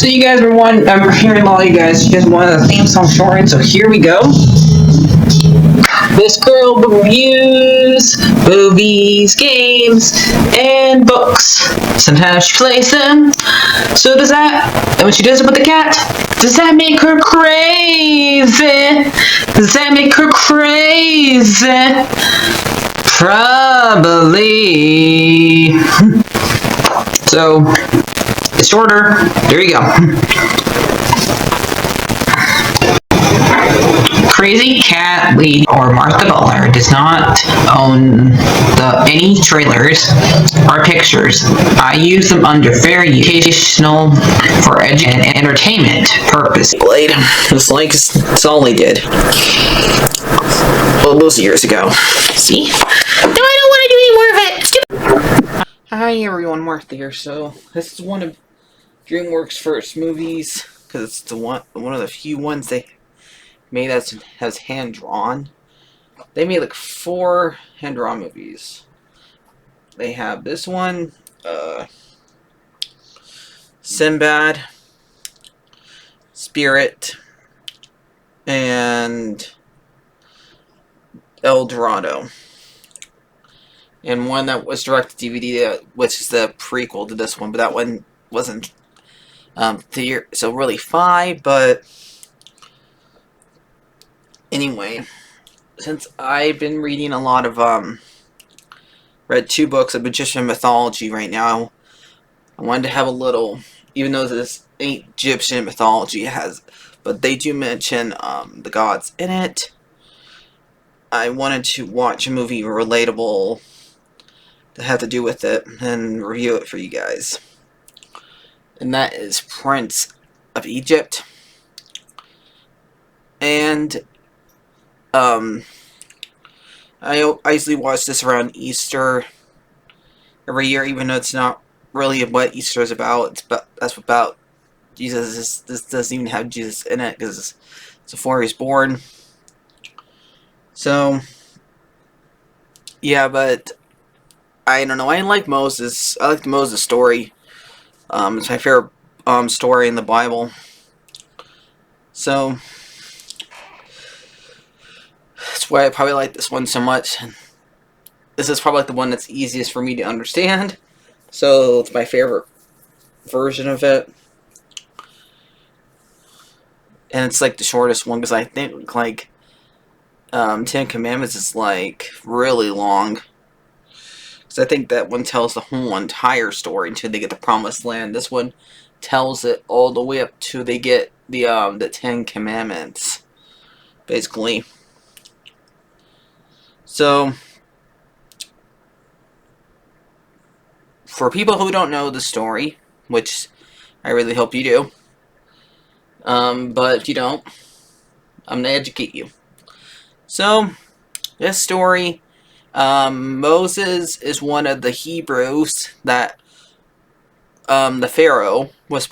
So you guys were I'm hearing a lot of you guys wanted a theme song shortened, so here we go. This girl reviews movies, games, and books. Sometimes she plays them. So does that, and when she does it with the cat, does that make her crazy? Does that make her crazy? Probably. So, it's shorter. There you go. Crazycatlady or Martha Butler does not own any trailers or pictures. I use them under fair educational for and entertainment purpose. Blade. It's like it's all they did. Well, those years ago. See? No, I don't want to do any more of it. Hi everyone, Martha here. So this is one of DreamWorks' first movies because it's the one of the few ones they made that has hand drawn. They made like 4 hand drawn movies. They have this one, Sinbad, Spirit, and El Dorado. And one that was direct to DVD, which is the prequel to this one, but that one wasn't so really 5, but anyway, since I've been reading a lot of read 2 books of Egyptian mythology right now, I wanted to have a little, even though this ain't Egyptian mythology, but they do mention the gods in it. I wanted to watch a movie relatable that had to do with it and review it for you guys. And that is Prince of Egypt. And I usually watch this around Easter every year, even though it's not really what Easter is about. That's about Jesus. This doesn't even have Jesus in it because it's before he was born. So yeah, but I don't know. I like Moses. I like the Moses story. It's my favorite story in the Bible. So that's why I probably like this one so much. This is probably like the one that's easiest for me to understand. So it's my favorite version of it. And it's like the shortest one because I think like 10 Commandments is like really long. Because I think that one tells the whole entire story until they get the Promised Land. This one tells it all the way up to they get the 10 Commandments, basically. So, for people who don't know the story, which I really hope you do, but if you don't, I'm going to educate you. So, this story, Moses is one of the Hebrews that the Pharaoh was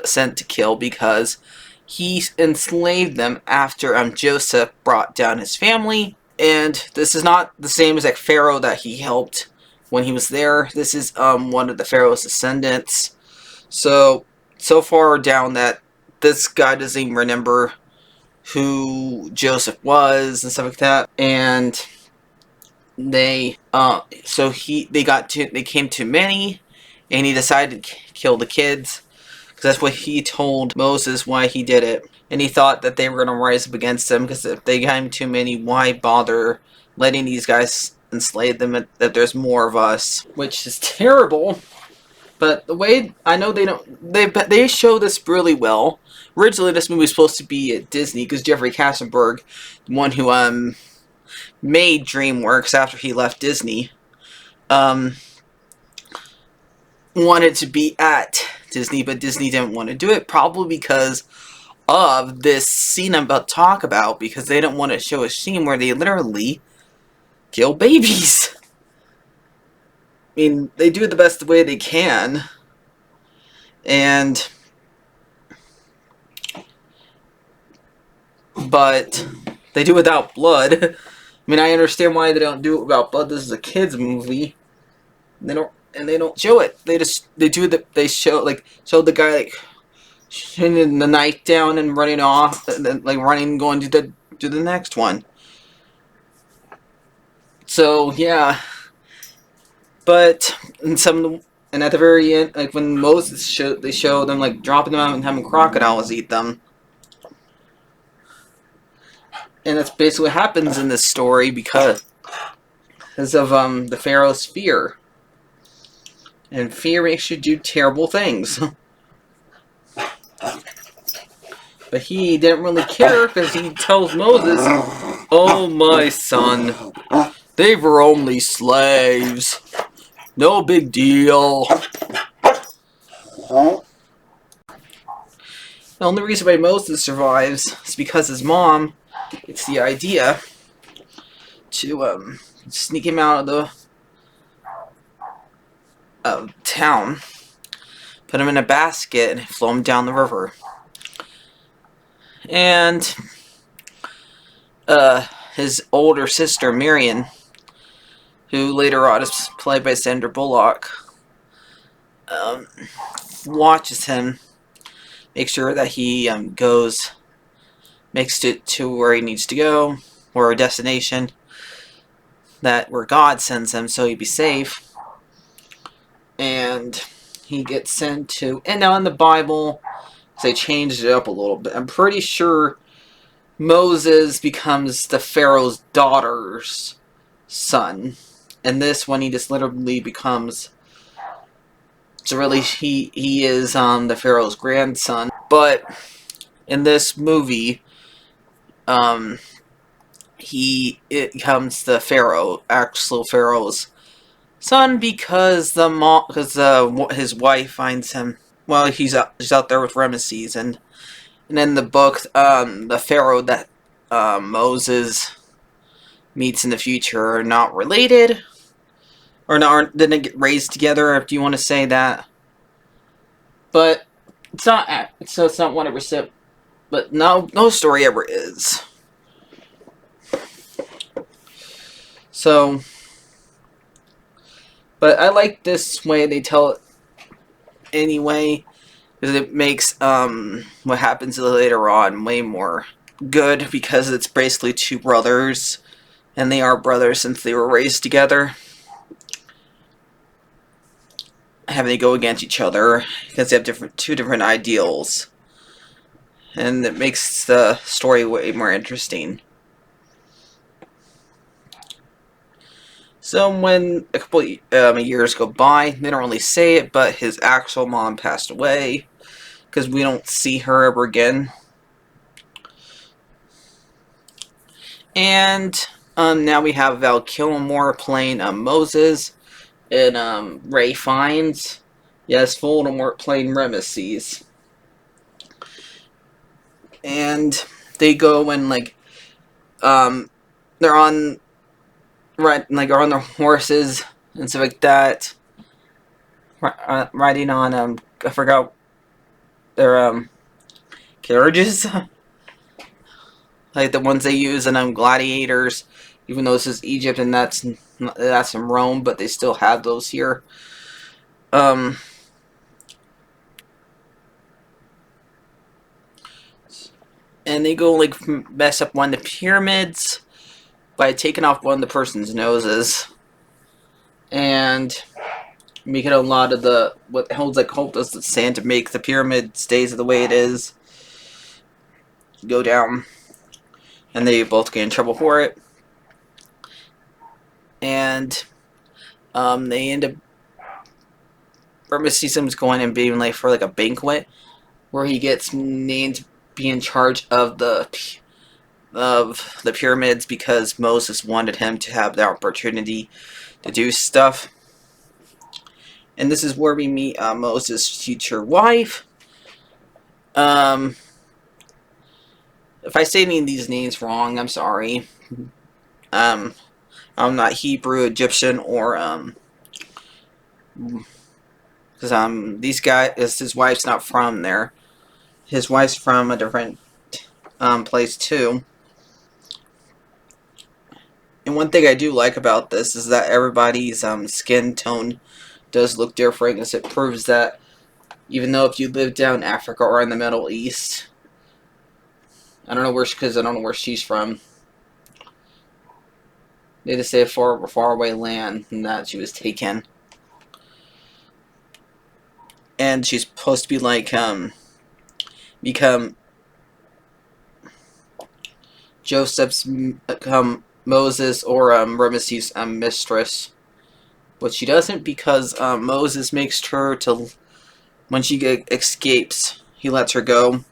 sent to kill because he enslaved them after Joseph brought down his family. And this is not the same as like Pharaoh that he helped when he was there. This is one of the Pharaoh's descendants. So far down that this guy doesn't even remember who Joseph was and stuff like that. And they came too many, and he decided to kill the kids because that's what he told Moses why he did it. And he thought that they were going to rise up against him because if they got him too many, why bother letting these guys enslave them if there's more of us, which is terrible. But the way I know they show this really well. Originally, this movie was supposed to be at Disney because Jeffrey Katzenberg, the one who made DreamWorks after he left Disney, wanted to be at Disney, but Disney didn't want to do it, probably because of this scene I'm about to talk about, because they don't want to show a scene where they literally kill babies. I mean, they do it the best way they can, but they do it without blood. I mean, I understand why they don't do it without blood. This is a kids movie. They don't show it. They show the guy like shooting the knife down and running off, and then, like, running, going to the next one. So yeah, but in some, and at the very end, like when Moses they show them like dropping them out and having crocodiles eat them, and that's basically what happens in this story because of the Pharaoh's fear, and fear makes you do terrible things. But he didn't really care because he tells Moses, "Oh my son, they were only slaves. No big deal." The only reason why Moses survives is because his mom gets the idea to sneak him out of the town, put him in a basket, and flow him down the river. And his older sister, Miriam, who later on is played by Sandra Bullock, watches him, makes sure that he makes it to where he needs to go, or a destination where God sends him, so he'd be safe. And he gets sent to, and now in the Bible, they changed it up a little bit. I'm pretty sure Moses becomes the Pharaoh's daughter's son. And this one, he just literally becomes, so really, he is the Pharaoh's grandson. But in this movie, it becomes the actual Pharaoh's son, because his wife finds him. Well, he's out there with Ramesses, and in the book, the Pharaoh that Moses meets in the future are not related, or didn't get raised together, if you want to say that. But it's not 100%. But no story ever is. So, but I like this way they tell it anyway, because it makes what happens later on way more good, because it's basically two brothers, and they are brothers since they were raised together, having to go against each other because they have two different ideals, and it makes the story way more interesting. So when a couple years go by, they don't really say it, but his actual mom passed away, because we don't see her ever again. And now we have Val Kilmer playing Moses, and Ray Fiennes, yes, Voldemort playing Ramesses. And they go and they're on are on their horses and stuff like that, riding on I forgot their carriages, like the ones they use in gladiators. Even though this is Egypt and that's in Rome, but they still have those here. And they go mess up one of the pyramids by taking off one of the person's noses, and making a lot of what holds the sand to make the pyramid stays the way it is go down, and they both get in trouble for it. And they end up, Ramesses going and being for a banquet where he gets named to be in charge of the pyramids, because Moses wanted him to have the opportunity to do stuff. And this is where we meet Moses' future wife. If I say any of these names wrong, I'm sorry. I'm not Hebrew, Egyptian, or because his wife's not from there. His wife's from a different place too. And one thing I do like about this is that everybody's skin tone does look different, as it proves that Even though if you live down in Africa or in the Middle East, I don't know where, because I don't know where she's from. They just say far, far away land, and that she was taken. And she's supposed to be like, become Joseph's, Moses or Ramesses' mistress. But she doesn't, because Moses makes her to, when she escapes, he lets her go.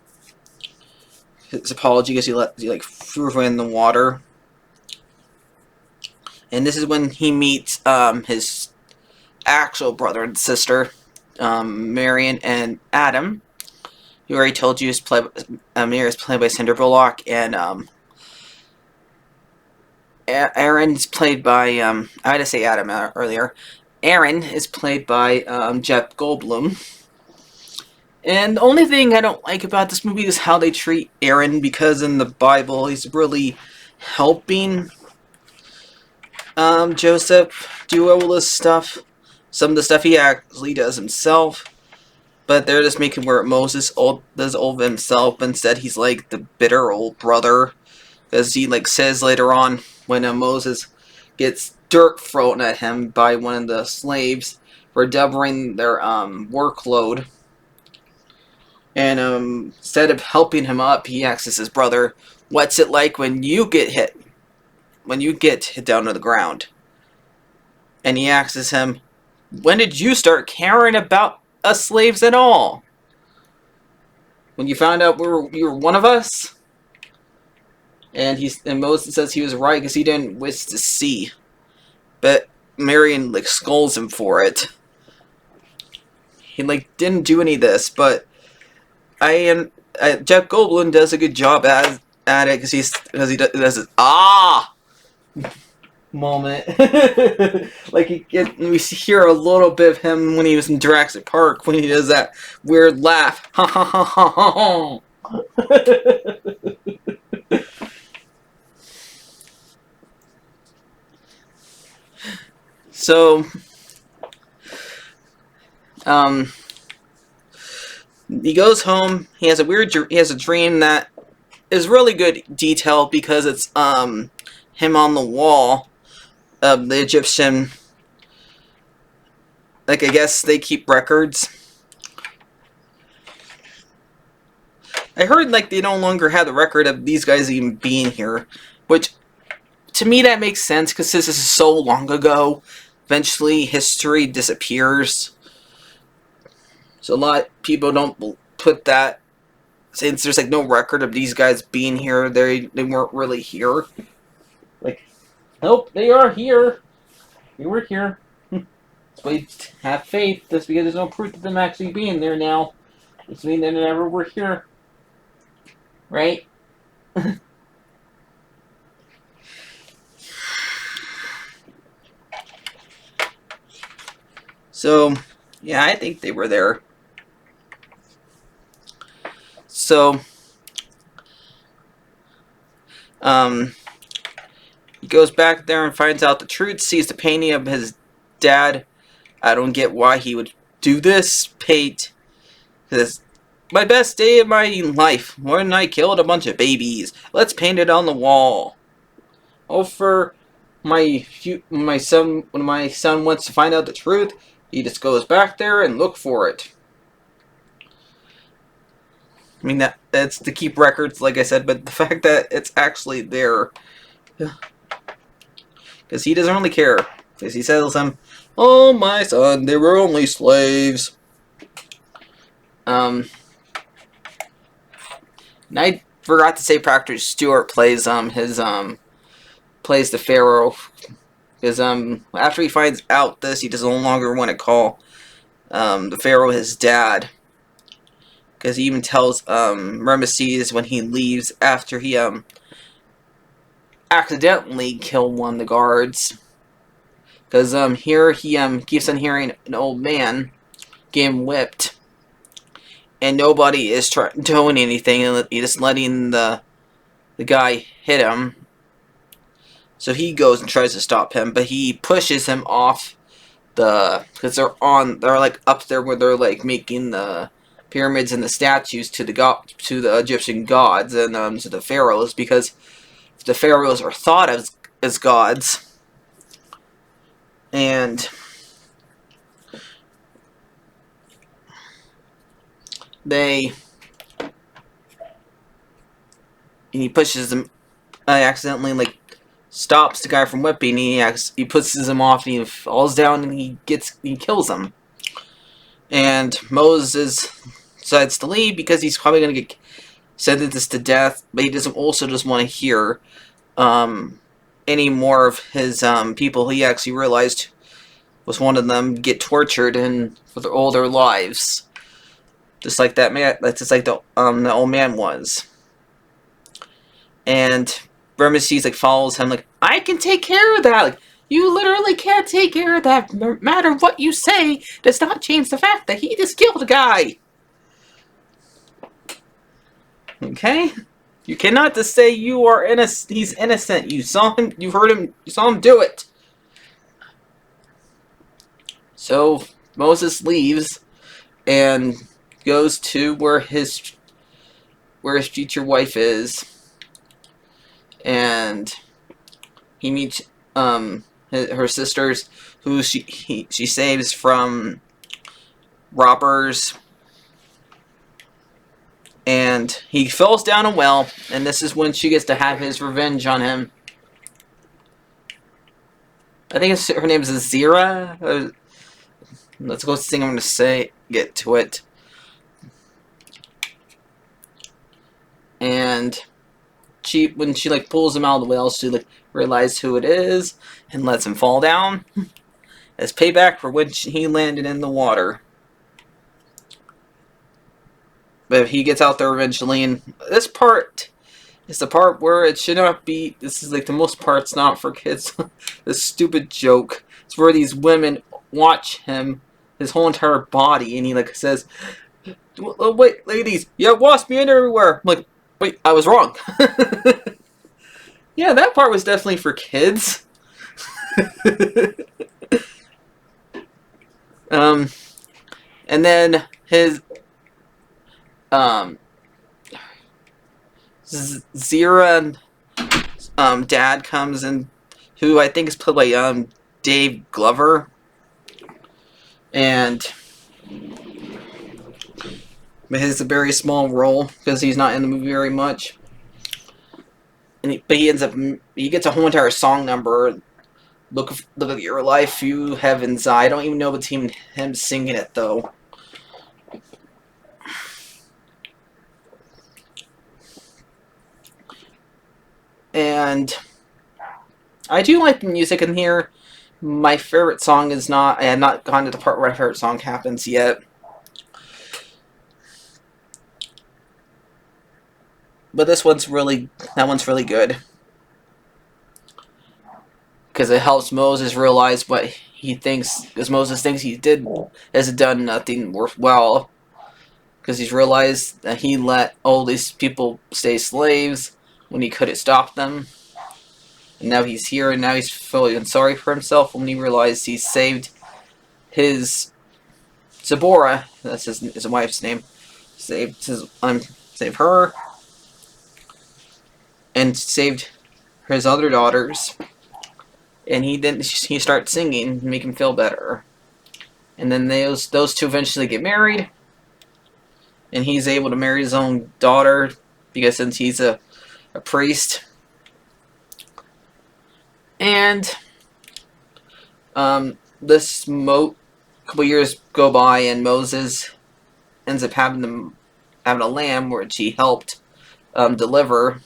His apology because he like threw her in the water. And this is when he meets his actual brother and sister, Marion and Adam. Who already told you is played. Mary is played by Sandra Bullock, and Aaron's played by. I had to say Adam earlier. Aaron is played by Jeff Goldblum. And the only thing I don't like about this movie is how they treat Aaron, because in the Bible he's really helping Joseph do all this stuff. Some of the stuff he actually does himself. But they're just making where Moses does all of himself, but instead he's like the bitter old brother. Because he like says later on when Moses gets dirt thrown at him by one of the slaves for doubling their workload. And instead of helping him up, he asks his brother, "What's it like when you get hit? When you get hit down to the ground?" And he asks him, "When did you start caring about us slaves at all? When you found out you were one of us?" And Moses says he was right because he didn't wish to see. But Marion like scolds him for it. He like didn't do any of this, but Jeff Goldblum does a good job at it because he does this moment. Like we hear a little bit of him when he was in Jurassic Park when he does that weird laugh. Ha ha ha ha ha. So, he goes home. He has a dream that is really good detail because it's him on the wall of the Egyptian. Like, I guess they keep records. I heard like they no longer have the record of these guys even being here, which to me that makes sense because this is so long ago. Eventually, history disappears. So a lot of people don't put that, since there's like no record of these guys being here. They weren't really here. Like, nope, they are here. They were here. So we have faith. Just because there's no proof of them actually being there now, doesn't mean they never were here. Right? So, yeah, I think they were there. So, he goes back there and finds out the truth, sees the painting of his dad. I don't get why he would do this. Pate. Because my best day of my life, when I killed a bunch of babies. Let's paint it on the wall. Oh, for my son, when my son wants to find out the truth, he just goes back there and look for it. I mean, that's to keep records, like I said, but the fact that it's actually there, because he doesn't really care. Because he tells him, "Oh, my son, they were only slaves." And I forgot to say, Patrick Stewart plays plays the Pharaoh, because after he finds out this, he doesn't no longer want to call the Pharaoh his dad. Because he even tells Ramesses when he leaves after he accidentally killed one of the guards. Because here he keeps on hearing an old man getting whipped, and nobody is doing anything, and he's just letting the guy hit him. So he goes and tries to stop him, but he pushes him off because they're like up there where they're like making the pyramids and the statues to the Egyptian gods and to the pharaohs, because the pharaohs are thought as gods, and they he pushes them. Accidentally like stops the guy from whipping. He pushes him off and he falls down and he kills him. And Moses decides to leave because he's probably going to get sentenced to death, but he doesn't want to hear any more of his people he actually realized was one of them get tortured and for all their lives, just like that man. That's just like the old man was. And Ramesses like follows him like, I can take care of that. Like, you literally can't take care of that. No matter what you say does not change the fact that he just killed a guy. Okay? You cannot just say you are innocent. He's innocent. You saw him. You heard him. You saw him do it. So Moses leaves and goes to where his future wife is, and he meets her sisters, who she saves from robbers, and he falls down a well, and this is when she gets to have his revenge on him. I think her name is Zira. Let's go sing. I'm going to get to it. And when she like pulls him out of the well, she like realizes who it is and lets him fall down as payback for when he landed in the water. But he gets out there eventually, and this part is the part where it should not be. This is like the most part's not for kids. This stupid joke. It's where these women watch him, his whole entire body, and he like says, "Wait, ladies, you have wasp me in everywhere." I'm like, wait, I was wrong. Yeah, that part was definitely for kids. And then his Zira dad comes in, who I think is played by Dave Glover, and he has a very small role because he's not in the movie very much. But he gets a whole entire song number. Look at your life, you heavens. I don't even know what's even him singing it though. And I do like the music in here. My favorite song is not. I have not gone to the part where my favorite song happens yet. But that one's really good. Because it helps Moses realize what he thinks, because Moses thinks he has done nothing worthwhile. Because he's realized that he let all these people stay slaves when he could have stopped them. And now he's here, and now he's feeling sorry for himself when he realized he saved his Zipporah, that's his wife's name, saved her, and saved his other daughters. And he starts singing and make him feel better. And then those two eventually get married, and he's able to marry his own daughter because since he's a priest. And this couple years go by, and Moses ends up having a lamb which he helped deliver,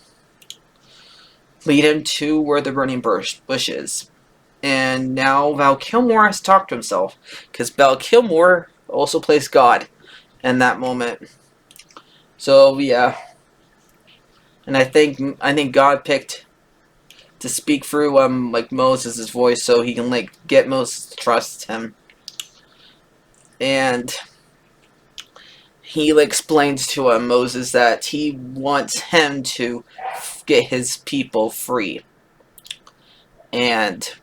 lead him to where the burning bush is. And now Val Kilmer has talked to himself, because Val Kilmer also plays God in that moment. So yeah, and I think God picked to speak through like Moses' voice so he can like get Moses to trust him. And he like explains to Moses that he wants him to get his people free, and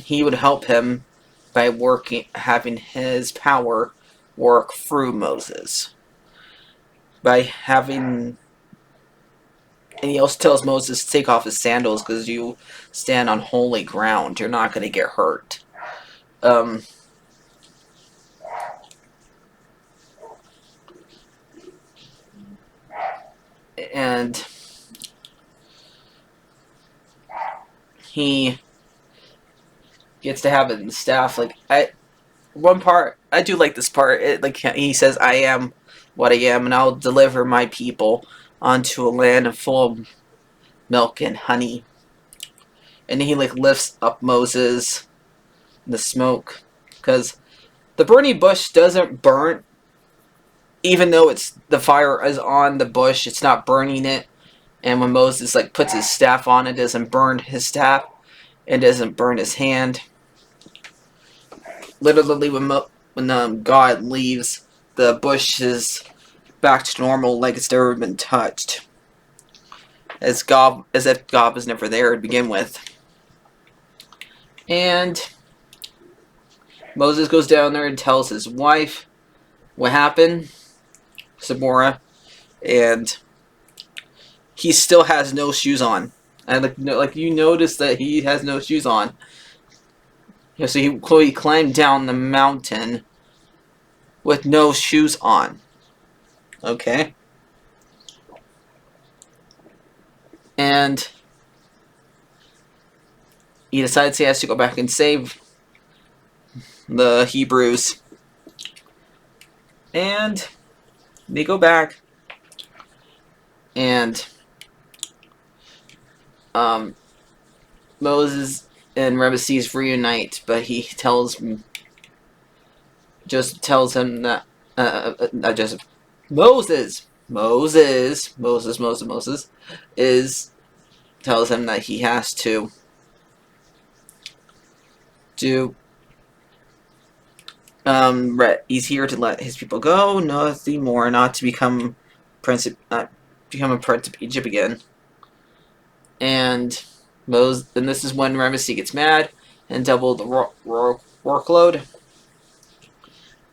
he would help him by having his power work through Moses. By having, and he also tells Moses to take off his sandals because you stand on holy ground. You're not going to get hurt. Um, and he gets to have it in the staff. One part, I do like this part. He says, "I am what I am, and I'll deliver my people onto a land full of milk and honey." And he lifts up Moses in the smoke, because the burning bush doesn't burn, even though the fire is on the bush. It's not burning it. And when Moses puts his staff on, it doesn't burn his staff. It doesn't burn his hand. Literally, when God leaves, the bush is back to normal, like it's never been touched, as if God was never there to begin with. And Moses goes down there and tells his wife what happened, Zipporah, and he still has no shoes on. And you notice that he has no shoes on. So he climbed down the mountain with no shoes on. Okay? And he decides he has to go back and save the Hebrews. And they go back. And Moses and Ramesses reunite, but he tells him that not just Moses tells him that he has to do he's here to let his people go, nothing more, not to become a prince of Egypt again. And this is when Ramesses gets mad and double the workload.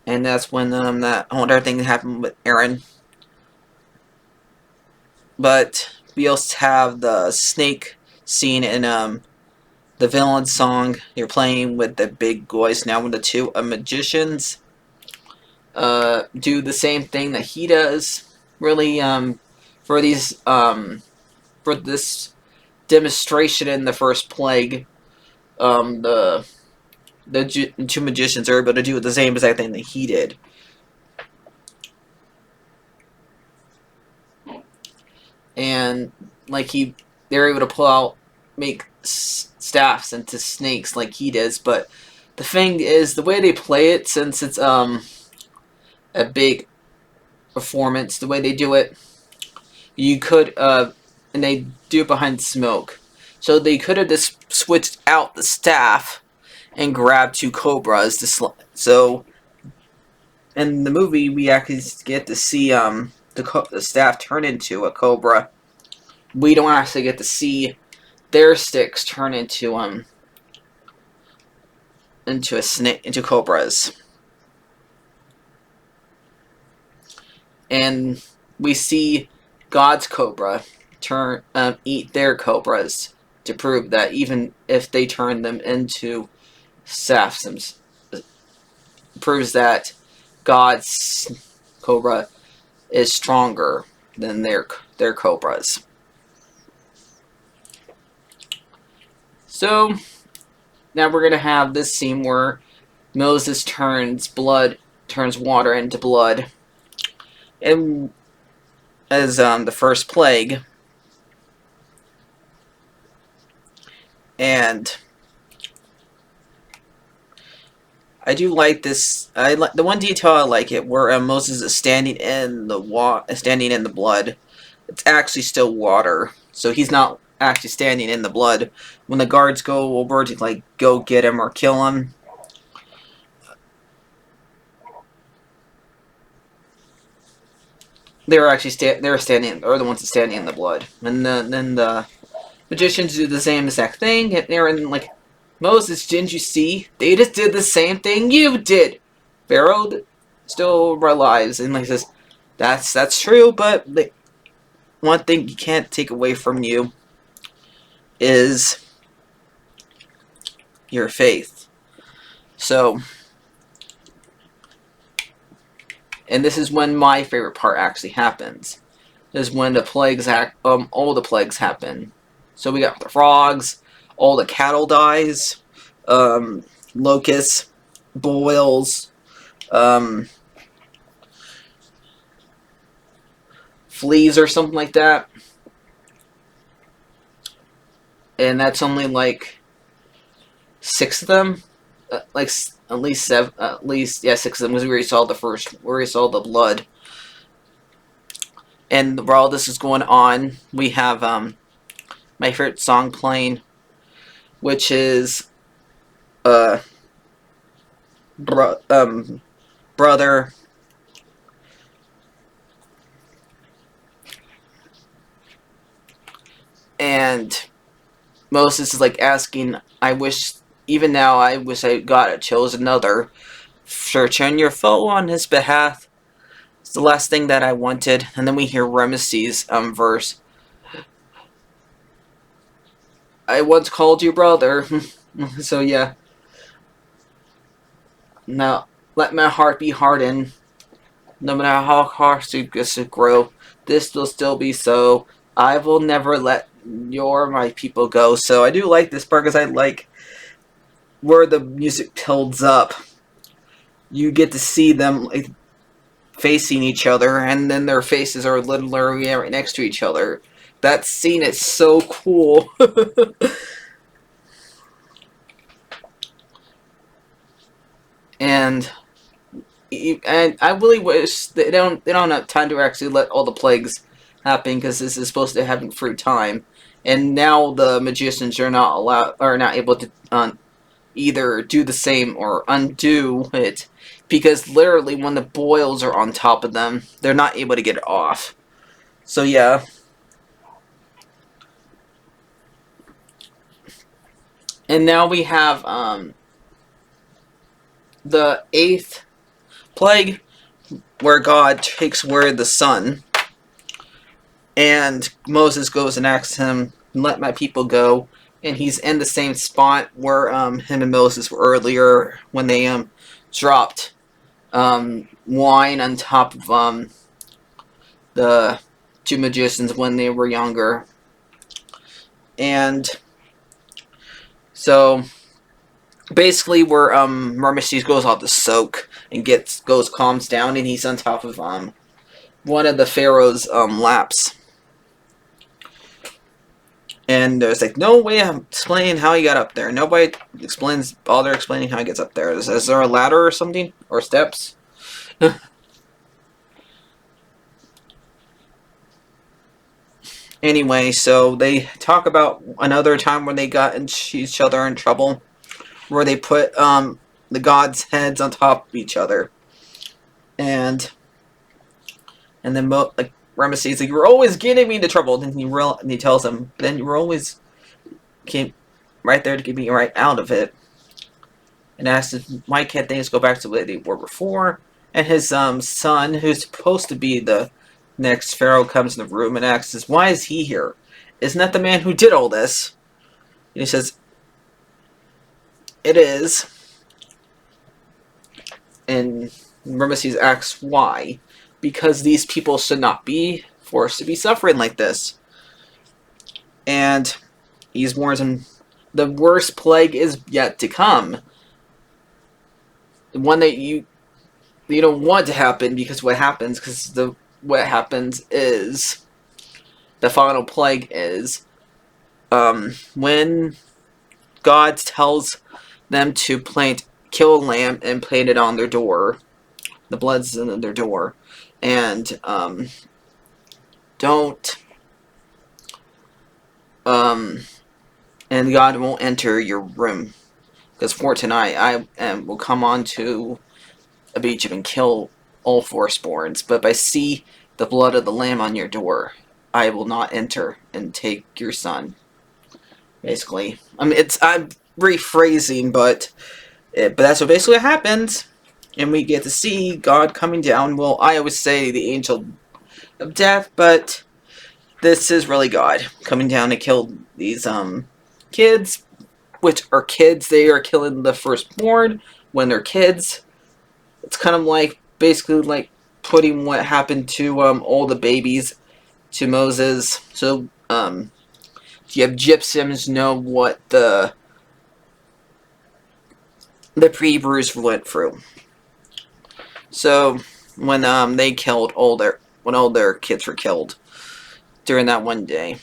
And that's when that whole entire thing happened with Aaron. But we also have the snake scene in the villain song. You're playing with the big boys now, when the two magicians do the same thing that he does. Really, for this demonstration in the first plague, the two magicians are able to do the same exact thing that he did. And they're able to make staffs into snakes like he does. But the thing is, the way they play it, since it's a big performance, the way they do it, you could and they do it behind smoke, so they could have just switched out the staff and grabbed two cobras so in the movie we actually get to see the staff turn into a cobra. We don't actually get to see their sticks turn into cobras. And we see God's cobra eat their cobras to prove that even if they turn them into staffs, proves that God's cobra is stronger than their cobras. So now we're gonna have this scene where Moses turns water into blood, and as the first plague. And I do like this. I like the one detail I like it where Moses is standing in the blood. It's actually still water, so he's not actually standing in the blood. When the guards go over to go get him or kill him, they're the ones standing in the blood. And then the magicians do the same exact thing. They're in Moses, didn't you see? They just did the same thing you did. Pharaoh still relies and like says, that's true, but one thing you can't take away from you is your faith. So, and this is when my favorite part actually happens. This is when the plagues all the plagues happen. So we got the frogs, all the cattle dies, um, locusts, boils, um, fleas or something like that. And that's only like 6 of them. Like at least 7, at least yeah, 6 of them because we already saw the first. We already saw the blood. And while this is going on, we have my favorite song playing, which is uh brother. And Moses is like asking, I wish, even now, I wish I God chose another. Turn your foe on his behalf. It's the last thing that I wanted. And then we hear Ramesses' verse. I once called you brother. So yeah. Now, let my heart be hardened. No matter how hard it gets to grow, this will still be so. I will never let my people go. So I do like this part because I like where the music builds up. You get to see them like facing each other, and then their faces are literally right next to each other. That scene is so cool. and I really wish they don't have time to actually let all the plagues happen because this is supposed to happen through time, and now the magicians are not able to either do the same or undo it because literally when the boils are on top of them, they're not able to get it off. So yeah. And now we have the 8th plague where God takes away the sun. And Moses goes and asks him, let my people go. And he's in the same spot where him and Moses were earlier when they dropped wine on top of the 2 magicians when they were younger. And so basically where Ramesses goes off to soak and calms down, and he's on top of one of the Pharaoh's laps. And there's like no way of explaining how he got up there. Nobody bother explaining how he gets up there. Is there a ladder or something? Or steps? Anyway, so they talk about another time when they got each other in trouble, where they put the gods' heads on top of each other, and then like Ramesses like, you're always getting me into trouble. And he tells him, then you were always came right there to get me right out of it. And asks why can't things go back to the way they were before. And his son, who's supposed to be the next pharaoh, comes in the room and asks, why is he here? Isn't that the man who did all this? And he says, it is. And Ramesses asks why. Because these people should not be forced to be suffering like this. And he warns him, the worst plague is yet to come. The one that you don't want to happen, because what happens is the final plague is when God tells them to kill a lamb and plant it on their door. The blood's in their door. And don't and God won't enter your room. Because for tonight I will come on to a beach and kill all firstborns, but if I see the blood of the lamb on your door, I will not enter and take your son. Basically, I mean, rephrasing, but that's what basically happens. And we get to see God coming down. Well, I always say the angel of death, but this is really God coming down to kill these kids, which are kids. They are killing the firstborn when they're kids. It's kind of like basically like putting what happened to all the babies to Moses. So you have Egyptians know what the pre-Hebrews went through. So when they killed all their kids were killed during that one day,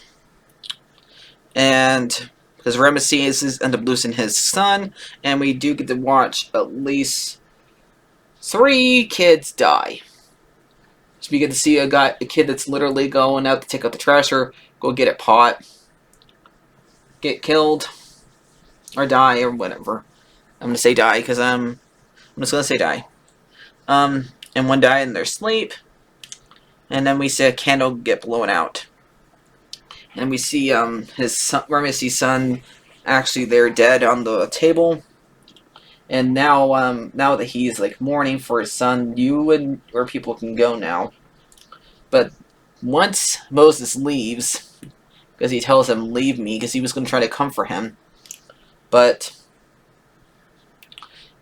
and because Ramesses ended up losing his son, and we do get to watch at least 3 kids die. So we get to see a kid that's literally going out to take out the trash or go get it pot, get killed, or die, or whatever. I'm gonna say die because I'm just gonna say die. And one die in their sleep, and then we see a candle get blown out, and we see his son, Ramesses' son, actually there dead on the table. And now that he's like mourning for his son, where people can go now. But once Moses leaves, because he tells him, leave me, because he was going to try to comfort him. But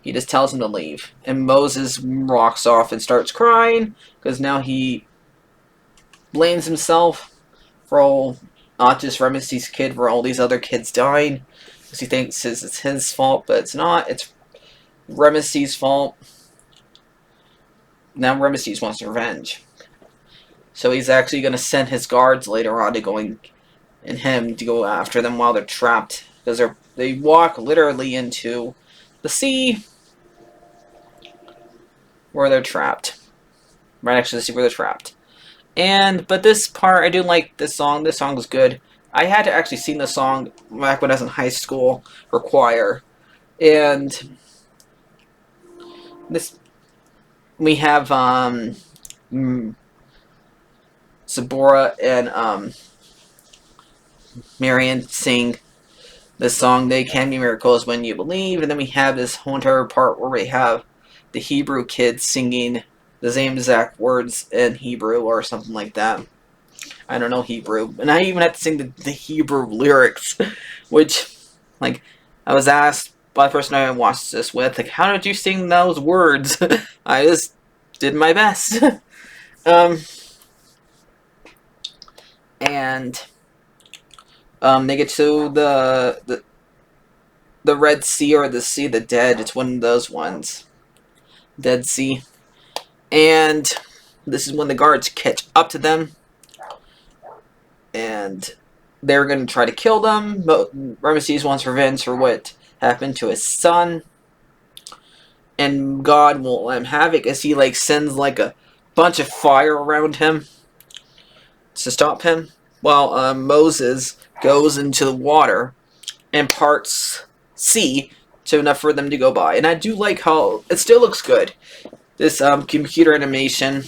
he just tells him to leave. And Moses walks off and starts crying, because now he blames himself for all, not just Ramesses' kid, for all these other kids dying. Because he thinks it's his fault, but it's not. It's Ramesses' fault. Now Ramesses wants revenge. So he's actually going to send his guards later on to go after them while they're trapped. Because they walk literally into the sea where they're trapped. Right next to the sea where they're trapped. But this part, I do like this song. This song is good. I had to actually sing this song back when I was in high school for choir. And this, we have Sabora and Marian sing this song, They Can Be Miracles When You Believe, and then we have this whole entire part where we have the Hebrew kids singing the same exact words in Hebrew or something like that. I don't know Hebrew, and I even had to sing the Hebrew lyrics, which, like, I was asked by the person I watched this with, like, how did you sing those words? I just did my best. And they get to the Red Sea or the Sea of the Dead. It's one of those ones. Dead Sea. And this is when the guards catch up to them. And they're going to try to kill them. But Ramesses wants revenge for what happened to his son. And God won't let him have it because he sends a bunch of fire around him to stop him. While Moses goes into the water and parts sea to enough for them to go by. And I do like how it still looks good. This computer animation,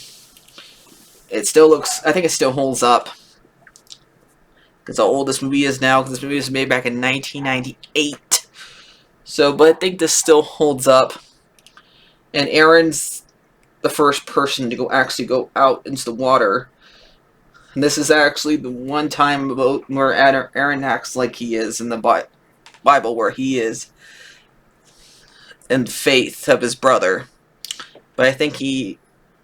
it still looks, I think it still holds up. Because how old this movie is now, because this movie was made back in 1998. So, but I think this still holds up. And Aaron's the first person to actually go out into the water. And this is actually the one time where Aaron acts like he is in the Bible, where he is in faith of his brother. But I think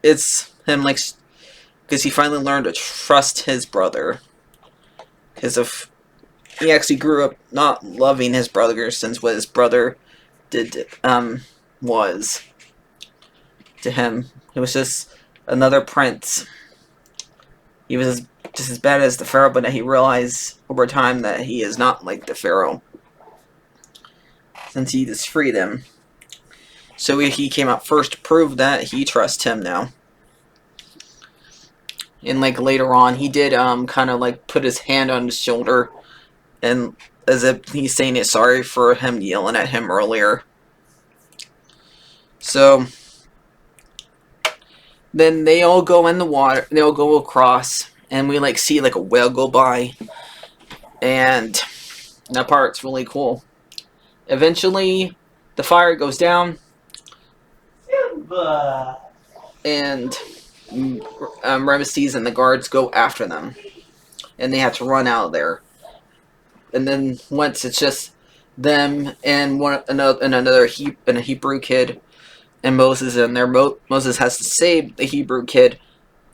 it's him because he finally learned to trust his brother. Because he actually grew up not loving his brother since what his brother did was to him. It was just another prince. He was just as bad as the Pharaoh, but he realized over time that he is not like the Pharaoh, since he just freed him. So he came out first to prove that he trusts him now. And later on, he did kind of put his hand on his shoulder, and as if he's saying it's sorry for him yelling at him earlier. So then they all go in the water. They all go across, and we see a whale go by, and that part's really cool. Eventually, the fire goes down, and Ramesses and the guards go after them, and they have to run out of there. And then once it's just them and another and a Hebrew kid and Moses in there. Moses has to save the Hebrew kid,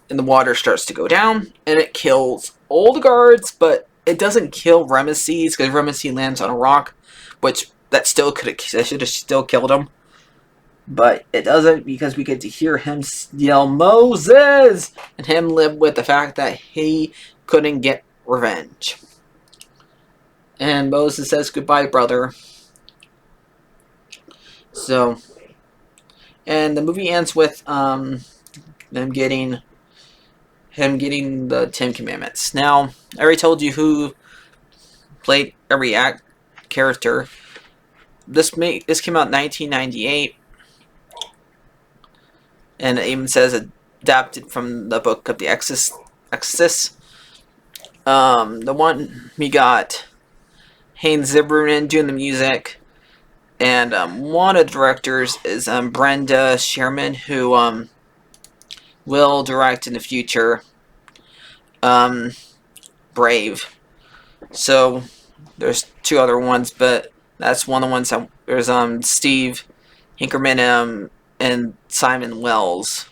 and the water starts to go down, and it kills all the guards, but it doesn't kill Ramesses because Ramesses lands on a rock, which that still should have still killed him. But it doesn't because we get to hear him yell Moses and him live with the fact that he couldn't get revenge. And Moses says goodbye, brother. So, and the movie ends with them getting the Ten Commandments. Now, I already told you who played every character. This came out in 1998, and it even says adapted from the book of the Exodus. The one we got Haynes Zibrunen doing the music, and one of the directors is Brenda Sherman, who will direct in the future Brave. So there's two other ones, but that's one of the ones that there's Steve Hinkerman and Simon Wells.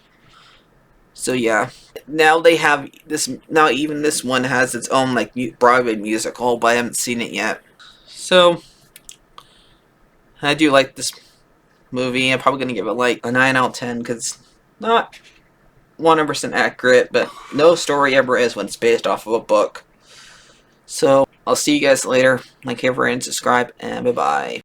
So yeah, now they have this. Now even this one has its own like Broadway musical, but I haven't seen it yet. So I do like this movie. I'm probably gonna give it like a 9 out of 10 because it's not 100% accurate, but no story ever is when it's based off of a book. So I'll see you guys later. Like, favorite, and subscribe, and bye bye.